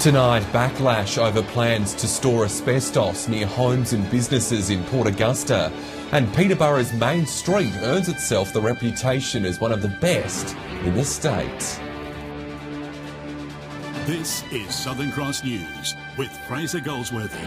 Tonight, backlash over plans to store asbestos near homes and businesses in Port Augusta. And Peterborough's main street earns itself the reputation as one of the best in the state. This is Southern Cross News with Fraser Goldsworthy.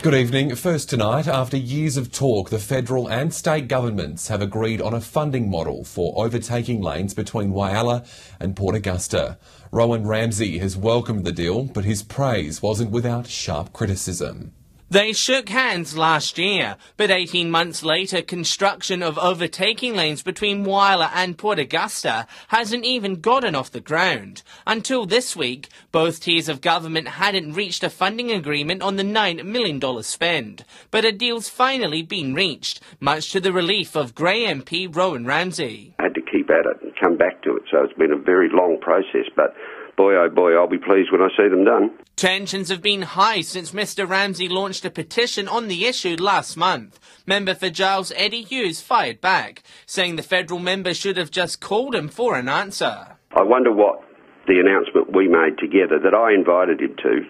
Good evening. First tonight, after years of talk, the federal and state governments have agreed on a funding model for overtaking lanes between Whyalla and Port Augusta. Rowan Ramsey has welcomed the deal, but his praise wasn't without sharp criticism. They shook hands last year, but 18 months later, construction of overtaking lanes between Whyalla and Port Augusta hasn't even gotten off the ground. Until this week, both tiers of government hadn't reached a funding agreement on the $9 million spend. But a deal's finally been reached, much to the relief of Grey MP Rowan Ramsey. I had to keep at it and come back to it, so it's been a very long process, but boy, oh boy, I'll be pleased when I see them done. Tensions have been high since Mr Ramsey launched a petition on the issue last month. Member for Giles Eddie Hughes fired back, saying the federal member should have just called him for an answer. I wonder what the announcement we made together that I invited him to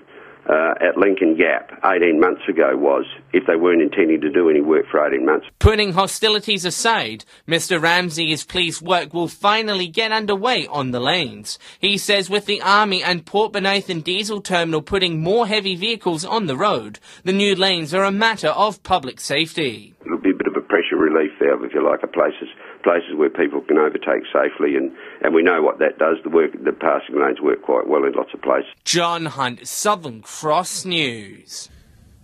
at Lincoln Gap 18 months ago was, if they weren't intending to do any work for 18 months. Putting hostilities aside, Mr Ramsey is pleased work will finally get underway on the lanes. He says with the Army and Port Bonython diesel terminal putting more heavy vehicles on the road, the new lanes are a matter of public safety. It'll be a bit of a pressure relief valve, if you like, of places where people can overtake safely, and we know what that does. The passing lanes work quite well in lots of places. John Hunt, Southern Cross News.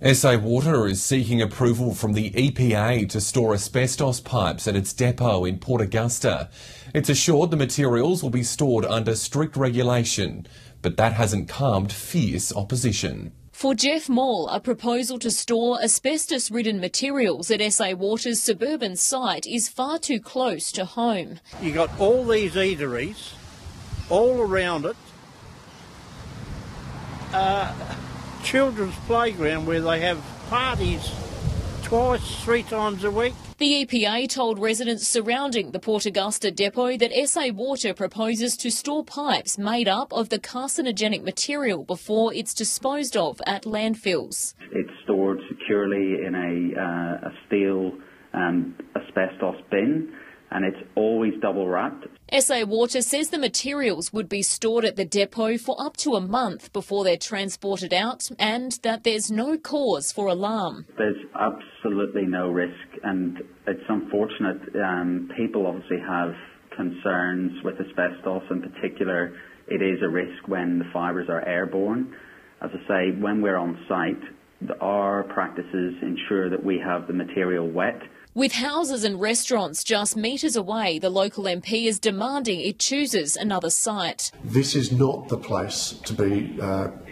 SA Water is seeking approval from the EPA to store asbestos pipes at its depot in Port Augusta. It's assured the materials will be stored under strict regulation, but that hasn't calmed fierce opposition. For Jeff Moll, a proposal to store asbestos-ridden materials at SA Water's suburban site is far too close to home. You got all these eateries all around it, children's playground where they have parties twice, 3 times a week. The EPA told residents surrounding the Port Augusta depot that SA Water proposes to store pipes made up of the carcinogenic material before it's disposed of at landfills. It's stored securely in a steel asbestos bin, and it's always double wrapped. SA Water says the materials would be stored at the depot for up to a month before they're transported out, and that there's no cause for alarm. There's absolutely no risk, and it's unfortunate. People obviously have concerns with asbestos. In particular, it is a risk when the fibres are airborne. As I say, when we're on site, our practices ensure that we have the material wet. With houses and restaurants just metres away, the local MP is demanding it chooses another site. This is not the place to be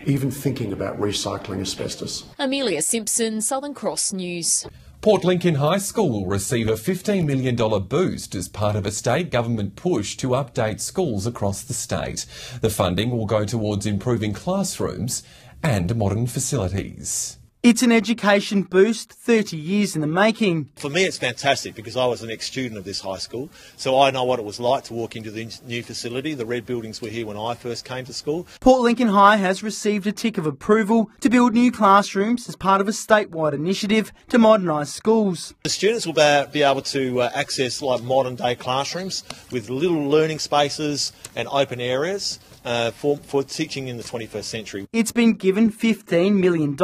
even thinking about recycling asbestos. Amelia Simpson, Southern Cross News. Port Lincoln High School will receive a $15 million boost as part of a state government push to update schools across the state. The funding will go towards improving classrooms and modern facilities. It's an education boost 30 years in the making. For me it's fantastic because I was an ex-student of this high school, so I know what it was like to walk into the new facility. The red buildings were here when I first came to school. Port Lincoln High has received a tick of approval to build new classrooms as part of a statewide initiative to modernise schools. The students will be able to access like modern day classrooms with little learning spaces and open areas. For teaching in the 21st century. It's been given $15 million,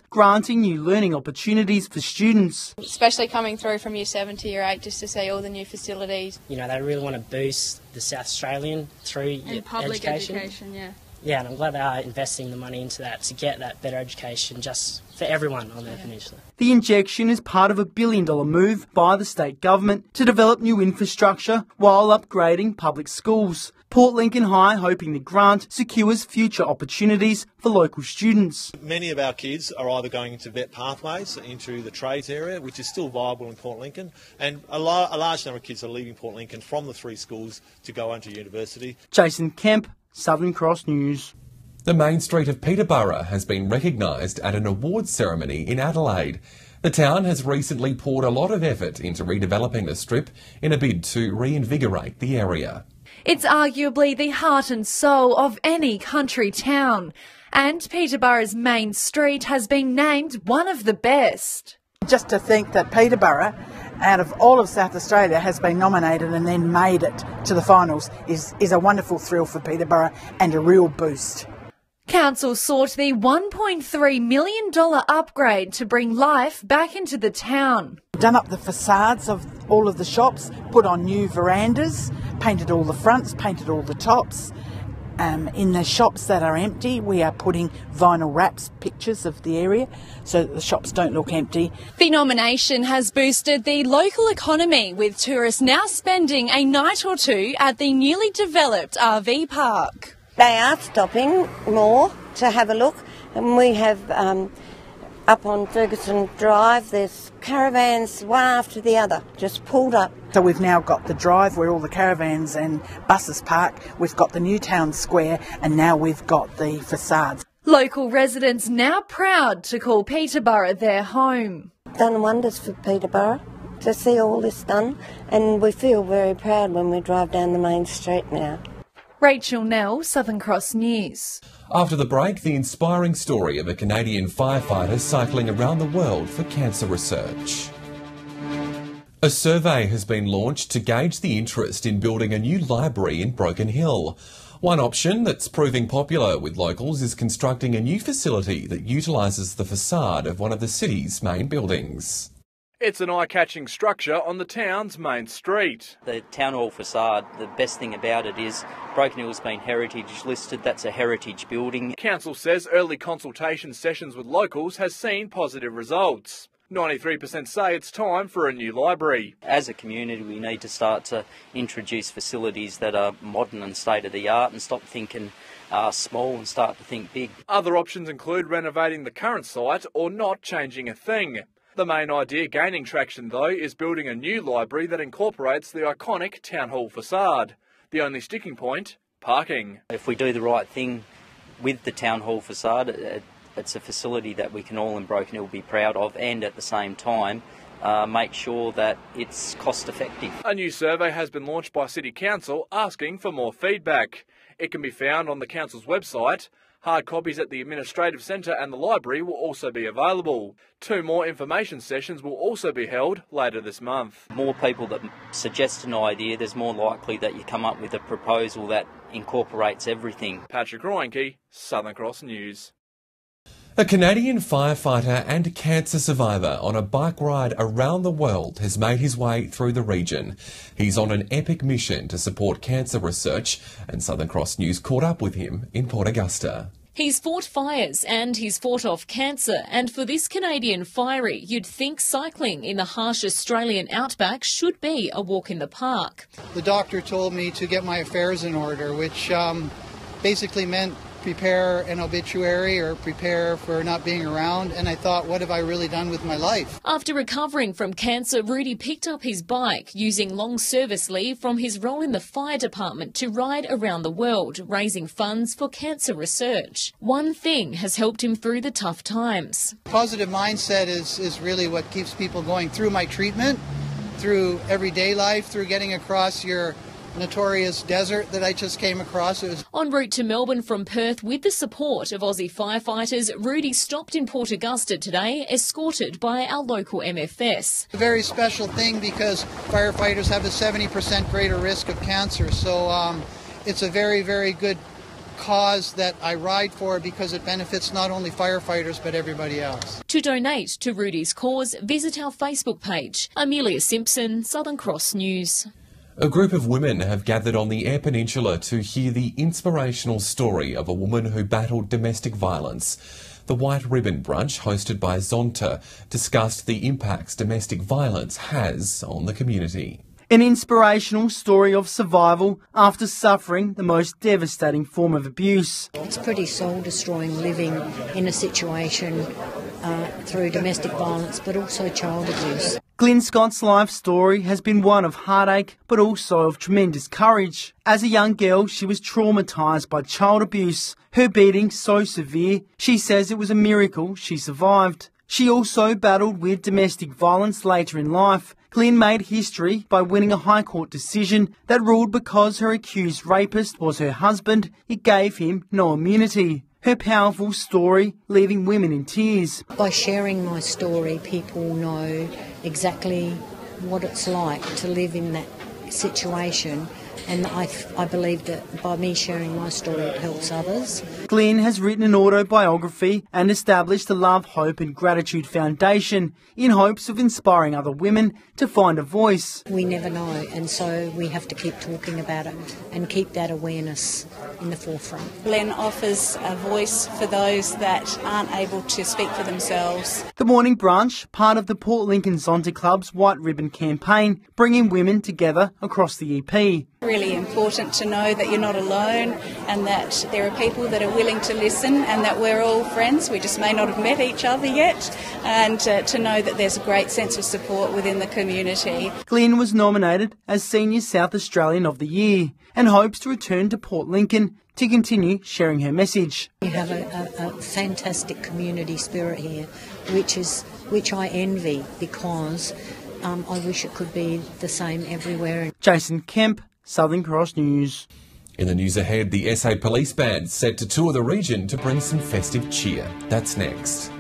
granting new learning opportunities for students. Especially coming through from Year 7 to Year 8, just to see all the new facilities. You know, they really want to boost the South Australian through public education, yeah. Yeah, and I'm glad they are investing the money into that to get that better education just for everyone on the peninsula. The injection is part of a $1 billion move by the state government to develop new infrastructure while upgrading public schools. Port Lincoln High hoping the grant secures future opportunities for local students. Many of our kids are either going into vet pathways into the trades area, which is still viable in Port Lincoln, and a large number of kids are leaving Port Lincoln from the 3 schools to go on to university. Jason Kemp, Southern Cross News. The main street of Peterborough has been recognised at an awards ceremony in Adelaide. The town has recently poured a lot of effort into redeveloping the strip in a bid to reinvigorate the area. It's arguably the heart and soul of any country town, and Peterborough's main street has been named one of the best. Just to think that Peterborough, out of all of South Australia, has been nominated and then made it to the finals is a wonderful thrill for Peterborough and a real boost. Council sought the $1.3 million upgrade to bring life back into the town. Done up the facades of all of the shops, put on new verandas, painted all the fronts, painted all the tops. In the shops that are empty, we are putting vinyl wraps, pictures of the area, so that the shops don't look empty. The nomination has boosted the local economy, with tourists now spending a night or two at the newly developed RV park. They are stopping more to have a look, and we have up on Ferguson Drive, there's caravans one after the other, just pulled up. So we've now got the drive where all the caravans and buses park, we've got the new town square, and now we've got the facades. Local residents now proud to call Peterborough their home. Done wonders for Peterborough to see all this done, and we feel very proud when we drive down the main street now. Rachel Nell, Southern Cross News. After the break, the inspiring story of a Canadian firefighter cycling around the world for cancer research. A survey has been launched to gauge the interest in building a new library in Broken Hill. One option that's proving popular with locals is constructing a new facility that utilises the facade of one of the city's main buildings. It's an eye-catching structure on the town's main street. The town hall facade, the best thing about it is Broken Hill's been heritage listed. That's a heritage building. Council says early consultation sessions with locals has seen positive results. 93% say it's time for a new library. As a community, we need to start to introduce facilities that are modern and state-of-the-art and stop thinking small and start to think big. Other options include renovating the current site or not changing a thing. The main idea gaining traction, though, is building a new library that incorporates the iconic town hall facade. The only sticking point, parking. If we do the right thing with the town hall facade, it's a facility that we can all in Broken Hill be proud of, and at the same time make sure that it's cost effective. A new survey has been launched by City Council asking for more feedback. It can be found on the Council's website. Hard copies at the Administrative Centre and the library will also be available. 2 more information sessions will also be held later this month. More people that suggest an idea, there's more likely that you come up with a proposal that incorporates everything. Patrick Ryanke, Southern Cross News. A Canadian firefighter and cancer survivor on a bike ride around the world has made his way through the region. He's on an epic mission to support cancer research, and Southern Cross News caught up with him in Port Augusta. He's fought fires and he's fought off cancer, and for this Canadian fiery, you'd think cycling in the harsh Australian outback should be a walk in the park. The doctor told me to get my affairs in order, which basically meant prepare an obituary or prepare for not being around, and I thought, what have I really done with my life? After recovering from cancer, Rudy picked up his bike, using long service leave from his role in the fire department to ride around the world, raising funds for cancer research. One thing has helped him through the tough times. Positive mindset is really what keeps people going through my treatment, through everyday life, through getting across your notorious desert that I just came across. En route to Melbourne from Perth with the support of Aussie firefighters, Rudy stopped in Port Augusta today, escorted by our local MFS. A very special thing because firefighters have a 70% greater risk of cancer, so it's a very, very good cause that I ride for because it benefits not only firefighters but everybody else. To donate to Rudy's cause, visit our Facebook page. Amelia Simpson, Southern Cross News. A group of women have gathered on the Eyre Peninsula to hear the inspirational story of a woman who battled domestic violence. The White Ribbon brunch, hosted by Zonta, discussed the impacts domestic violence has on the community. An inspirational story of survival after suffering the most devastating form of abuse. It's pretty soul-destroying living in a situation through domestic violence but also child abuse. Glyn Scott's life story has been one of heartache but also of tremendous courage. As a young girl, she was traumatised by child abuse, her beating so severe she says it was a miracle she survived. She also battled with domestic violence later in life. Glynn made history by winning a High Court decision that ruled because her accused rapist was her husband, it gave him no immunity. Her powerful story leaving women in tears. By sharing my story, people know exactly what it's like to live in that situation, and I believe that by me sharing my story it helps others. Glynn has written an autobiography and established the Love, Hope and Gratitude Foundation in hopes of inspiring other women to find a voice. We never know, and so we have to keep talking about it and keep that awareness in the forefront. Glenn offers a voice for those that aren't able to speak for themselves. The morning brunch, part of the Port Lincoln Zonta Club's White Ribbon campaign, bringing women together across the EP. Really important to know that you're not alone and that there are people that are willing to listen and that we're all friends. We just may not have met each other yet, and to know that there's a great sense of support within the community. Glynn was nominated as Senior South Australian of the Year and hopes to return to Port Lincoln to continue sharing her message. We have a fantastic community spirit here, which I envy, because I wish it could be the same everywhere. Jason Kemp, Southern Cross News. In the news ahead, the SA Police Band set to tour the region to bring some festive cheer. That's next.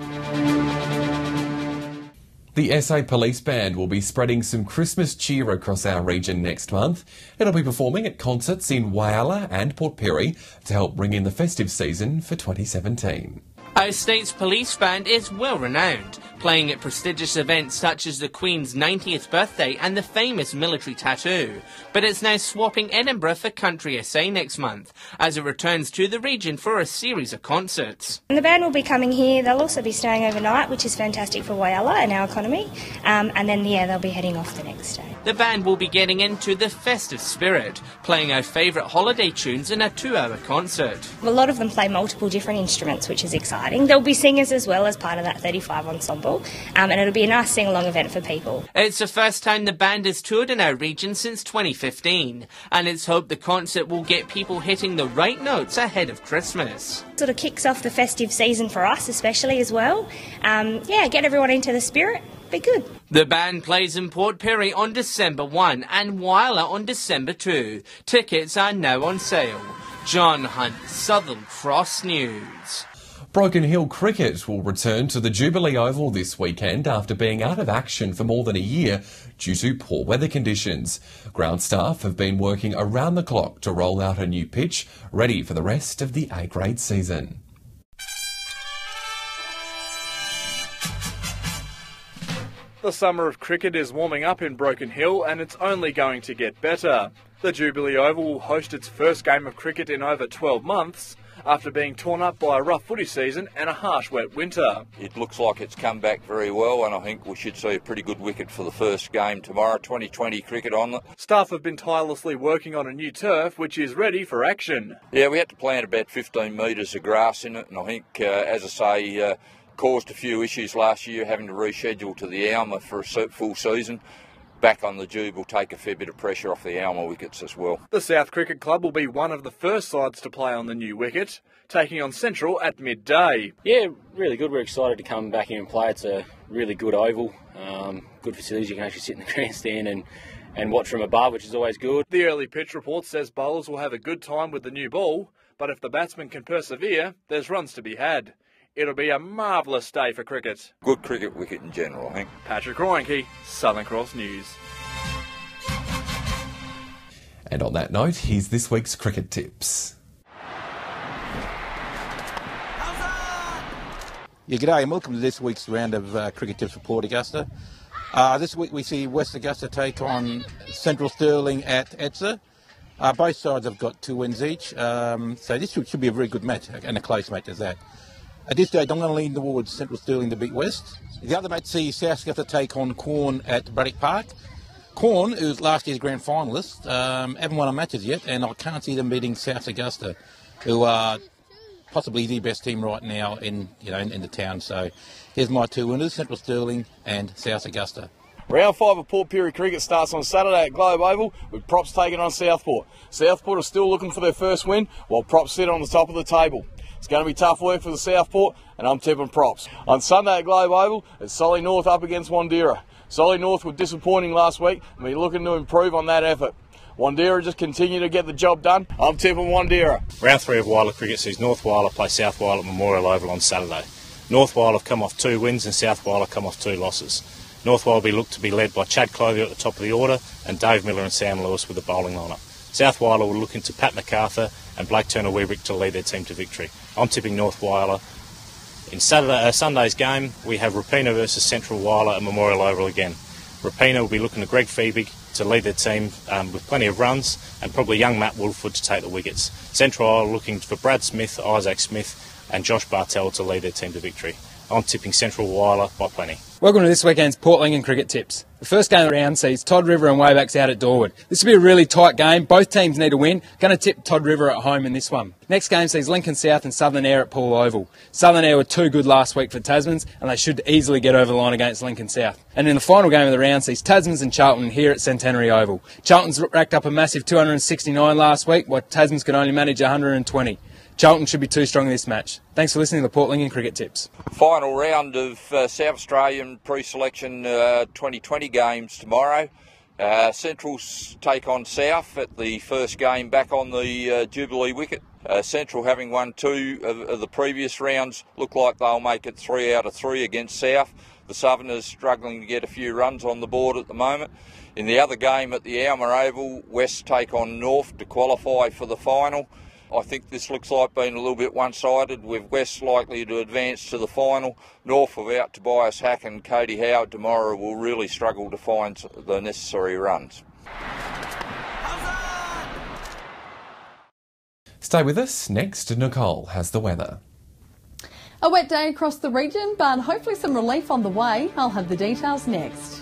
The SA Police Band will be spreading some Christmas cheer across our region next month. It'll be performing at concerts in Whyalla and Port Pirie to help bring in the festive season for 2017. Our state's police band is well renowned, playing at prestigious events such as the Queen's 90th birthday and the famous military tattoo. But it's now swapping Edinburgh for Country SA next month, as it returns to the region for a series of concerts. And the band will be coming here. They'll also be staying overnight, which is fantastic for Whyalla and our economy. And then, they'll be heading off the next day. The band will be getting into the festive spirit, playing our favourite holiday tunes in a 2-hour concert. A lot of them play multiple different instruments, which is exciting. There'll be singers as well as part of that 35 ensemble, and it'll be a nice sing-along event for people. It's the first time the band has toured in our region since 2015, and it's hoped the concert will get people hitting the right notes ahead of Christmas. Sort of kicks off the festive season for us especially as well. Get everyone into the spirit. Be good. The band plays in Port Pirie on December 1 and Whyalla on December 2. Tickets are now on sale. John Hunt, Southern Cross News. Broken Hill Cricket will return to the Jubilee Oval this weekend after being out of action for more than a year due to poor weather conditions. Ground staff have been working around the clock to roll out a new pitch, ready for the rest of the A-grade season. The summer of cricket is warming up in Broken Hill, and it's only going to get better. The Jubilee Oval will host its first game of cricket in over 12 months, after being torn up by a rough footy season and a harsh wet winter. It looks like it's come back very well, and I think we should see a pretty good wicket for the first game tomorrow. 2020 cricket on it. Staff have been tirelessly working on a new turf which is ready for action. Yeah, we had to plant about 15 metres of grass in it, and I think, as I say, caused a few issues last year, having to reschedule to the Alma for a full season. Back on the Jube will take a fair bit of pressure off the Alma wickets as well. The South Cricket Club will be one of the first sides to play on the new wicket, taking on Central at midday. Yeah, really good. We're excited to come back in and play. It's a really good oval, good facilities. You can actually sit in the grandstand and watch from above, which is always good. The early pitch report says bowlers will have a good time with the new ball, but if the batsmen can persevere, there's runs to be had. It'll be a marvellous day for cricket. Good cricket wicket in general, I think. Patrick Roinke, Southern Cross News. And on that note, here's this week's cricket tips. Yeah, g'day and welcome to this week's round of cricket tips for Port Augusta. This week we see West Augusta take on Central Stirling at Etzer. Both sides have got 2 wins each, so this should be a very good match and a close match as that. At this stage, I'm going to lean towards Central Stirling to beat West. The other match sees South Augusta take on Corn at Braddock Park. Corn, who's last year's grand finalist, haven't won a matches yet, and I can't see them beating South Augusta, who are possibly the best team right now in the town. So here's my 2 winners, Central Stirling and South Augusta. Round 5 of Port Pirie cricket starts on Saturday at Globe Oval with Props taking on Southport. Southport are still looking for their first win, while Props sit on the top of the table. It's going to be tough work for the Southport, and I'm tipping Props. On Sunday at Globe Oval, it's Solly North up against Wandera. Solly North were disappointing last week and we're looking to improve on that effort. Wandera just continue to get the job done. I'm tipping Wandera. Round 3 of Whyalla cricket sees North Whyalla play South Whyalla at Memorial Oval on Saturday. North Whyalla have come off 2 wins and South Whyalla come off 2 losses. North Whyalla will be looked to be led by Chad Clothier at the top of the order and Dave Miller and Sam Lewis with the bowling lineup. South Whyalla will look into Pat MacArthur and Blake Turner-Weebrick to lead their team to victory. I'm tipping North Whyalla. In Sunday's game, we have Rapina versus Central Whyalla at Memorial Oval again. Rapina will be looking to Greg Feebig to lead their team with plenty of runs and probably young Matt Woolford to take the wickets. Central Whyalla looking for Brad Smith, Isaac Smith and Josh Bartell to lead their team to victory. I'm tipping Central Whyalla by plenty. Welcome to this weekend's Port Lincoln cricket tips. The first game of the round sees Todd River and Waybacks out at Dorwood. This will be a really tight game. Both teams need a win. Going to tip Todd River at home in this one. Next game sees Lincoln South and Southern Air at Poole Oval. Southern Air were too good last week for Tasmans and they should easily get over the line against Lincoln South. And in the final game of the round sees Tasmans and Charlton here at Centenary Oval. Charlton's racked up a massive 269 last week while Tasmans could only manage 120. Charlton should be too strong in this match. Thanks for listening to the Port Lincoln Cricket Tips. Final round of South Australian pre-selection 2020 games tomorrow. Central's take on South at the first game back on the Jubilee wicket. Central, having won 2 of the previous rounds, look like they'll make it 3 out of 3 against South. The Southerners struggling to get a few runs on the board at the moment. In the other game at the Alma Oval, West take on North to qualify for the final. I think this looks like being a little bit one-sided, with West likely to advance to the final. North, without Tobias Hack and Cody Howard tomorrow, will really struggle to find the necessary runs. Stay with us. Next, Nicole has the weather. A wet day across the region, but hopefully some relief on the way. I'll have the details next.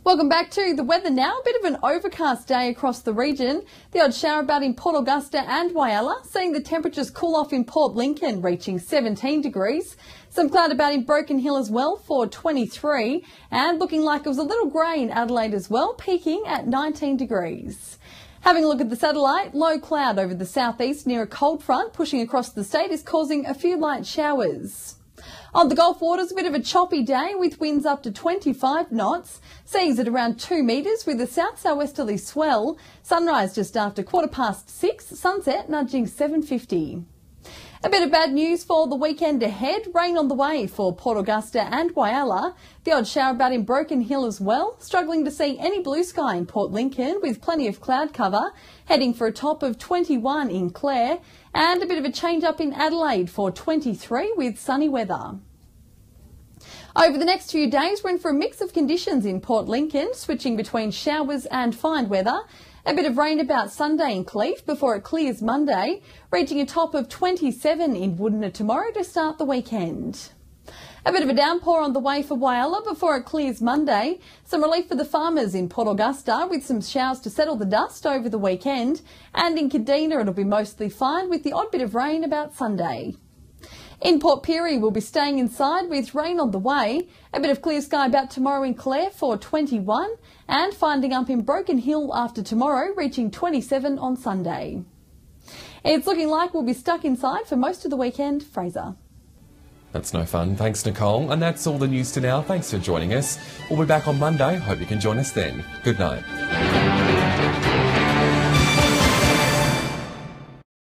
Welcome back to the weather now. A bit of an overcast day across the region. The odd shower about in Port Augusta and Whyalla, seeing the temperatures cool off in Port Lincoln, reaching 17 degrees. Some cloud about in Broken Hill as well for 23, and looking like it was a little grey in Adelaide as well, peaking at 19 degrees. Having a look at the satellite, low cloud over the southeast near a cold front pushing across the state is causing a few light showers. On the Gulf waters, a bit of a choppy day with winds up to 25 knots, seas at around 2 metres with a south-southwesterly swell, sunrise just after 6:15, sunset nudging 7:50. A bit of bad news for the weekend ahead. Rain on the way for Port Augusta and Whyalla. The odd shower about in Broken Hill as well. Struggling to see any blue sky in Port Lincoln with plenty of cloud cover. Heading for a top of 21 in Clare. And a bit of a change up in Adelaide for 23 with sunny weather. Over the next few days, we're in for a mix of conditions in Port Lincoln, switching between showers and fine weather. A bit of rain about Sunday in Cleef before it clears Monday, reaching a top of 27 in Woodner tomorrow to start the weekend. A bit of a downpour on the way for Whyalla before it clears Monday. Some relief for the farmers in Port Augusta with some showers to settle the dust over the weekend. And in Kadina it'll be mostly fine with the odd bit of rain about Sunday. In Port Pirie, we'll be staying inside with rain on the way. A bit of clear sky about tomorrow in Clare for 21 and finding up in Broken Hill after tomorrow, reaching 27 on Sunday. It's looking like we'll be stuck inside for most of the weekend. Fraser. That's no fun. Thanks, Nicole. And that's all the news to now. Thanks for joining us. We'll be back on Monday. Hope you can join us then. Good night.